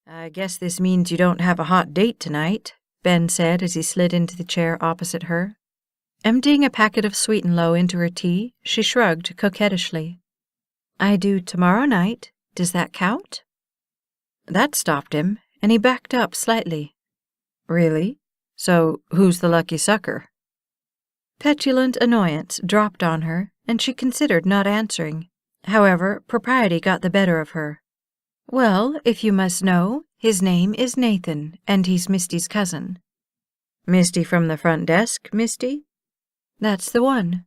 "I guess this means you don't have a hot date tonight," Ben said as he slid into the chair opposite her. Emptying a packet of Sweet and Low into her tea, she shrugged coquettishly. "I do tomorrow night. Does that count?" That stopped him, and he backed up slightly. "Really? So who's the lucky sucker?" Petulant annoyance dropped on her, and she considered not answering. However, propriety got the better of her. "Well, if you must know, his name is Nathan, and he's Misty's cousin." "Misty from the front desk, Misty?" "That's the one."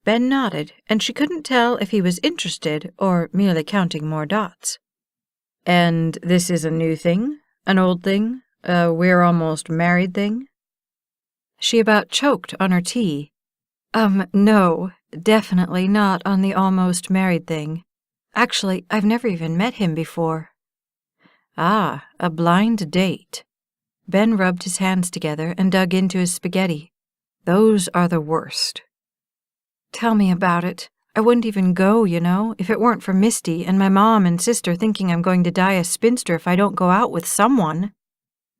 Ben nodded, and she couldn't tell if he was interested or merely counting more dots. "And this is a new thing? An old thing? A we're almost married thing?" She about choked on her tea. No, definitely not on the almost married thing. Actually, I've never even met him before." "Ah, a blind date." Ben rubbed his hands together and dug into his spaghetti. "Those are the worst." "Tell me about it. I wouldn't even go, if it weren't for Misty and my mom and sister thinking I'm going to die a spinster if I don't go out with someone."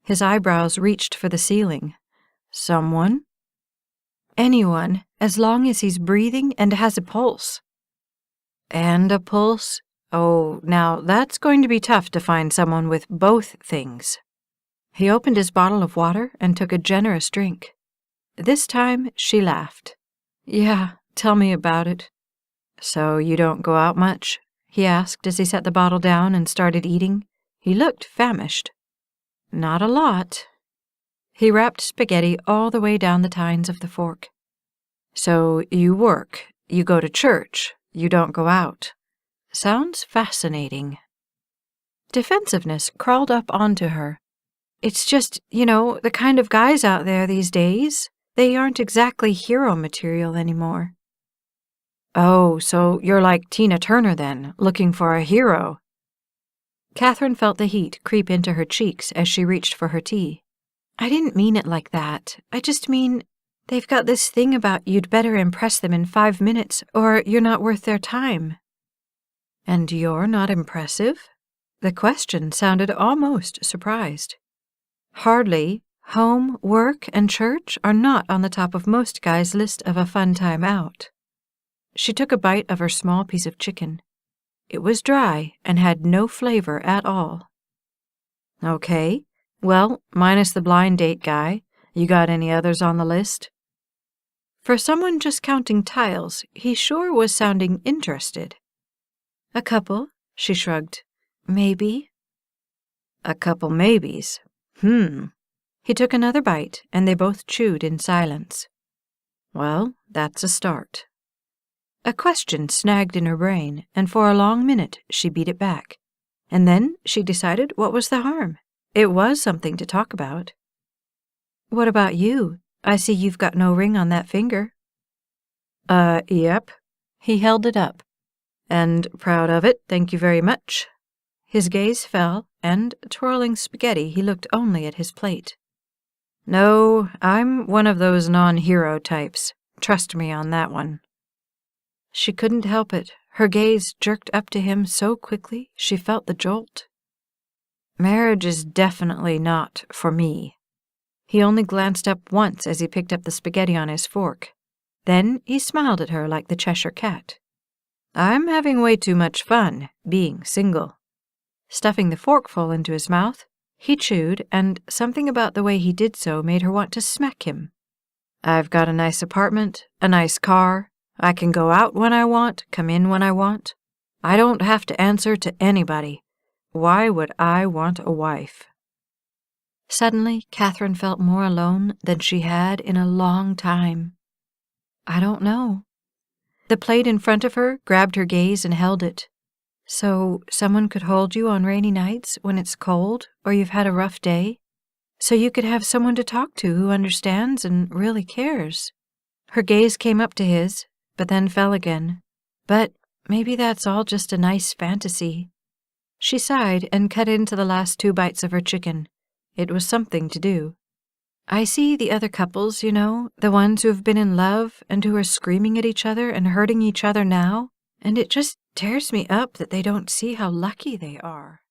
His eyebrows reached for the ceiling. "Someone?" "Anyone, as long as he's breathing and has a pulse." "And a pulse? Oh, now that's going to be tough to find someone with both things." He opened his bottle of water and took a generous drink. This time she laughed. "Yeah, tell me about it." "So you don't go out much?" he asked as he set the bottle down and started eating. He looked famished. "Not a lot." He wrapped spaghetti all the way down the tines of the fork. "So you work, you go to church, you don't go out. Sounds fascinating." Defensiveness crawled up onto her. "It's just, the kind of guys out there these days. They aren't exactly hero material anymore." "Oh, so you're like Tina Turner then, looking for a hero." Kathryn felt the heat creep into her cheeks as she reached for her tea. "I didn't mean it like that. I just mean, they've got this thing about you'd better impress them in 5 minutes or you're not worth their time." "And you're not impressive?" The question sounded almost surprised. "Hardly. Home, work, and church are not on the top of most guys' list of a fun time out." She took a bite of her small piece of chicken. It was dry and had no flavor at all. "Okay. Well, minus the blind date guy, you got any others on the list?" For someone just counting tiles, he sure was sounding interested. "A couple," she shrugged. "Maybe." "A couple maybes. He took another bite, and they both chewed in silence. "Well, that's a start." A question snagged in her brain, and for a long minute she beat it back. And then she decided what was the harm. It was something to talk about. "What about you? I see you've got no ring on that finger." Yep." He held it up. "And proud of it, thank you very much." His gaze fell, and, twirling spaghetti, he looked only at his plate. "No, I'm one of those non-hero types. Trust me on that one." She couldn't help it. Her gaze jerked up to him so quickly she felt the jolt. "Marriage is definitely not for me." He only glanced up once as he picked up the spaghetti on his fork. Then he smiled at her like the Cheshire Cat. "I'm having way too much fun, being single." Stuffing the forkful into his mouth, he chewed, and something about the way he did so made her want to smack him. "I've got a nice apartment, a nice car. I can go out when I want, come in when I want. I don't have to answer to anybody. Why would I want a wife?" Suddenly, Kathryn felt more alone than she had in a long time. "I don't know." The plate in front of her grabbed her gaze and held it. "So someone could hold you on rainy nights when it's cold or you've had a rough day? So you could have someone to talk to who understands and really cares?" Her gaze came up to his, but then fell again. "But maybe that's all just a nice fantasy." She sighed and cut into the last 2 bites of her chicken. It was something to do. "I see the other couples, the ones who have been in love and who are screaming at each other and hurting each other now, and it just tears me up that they don't see how lucky they are."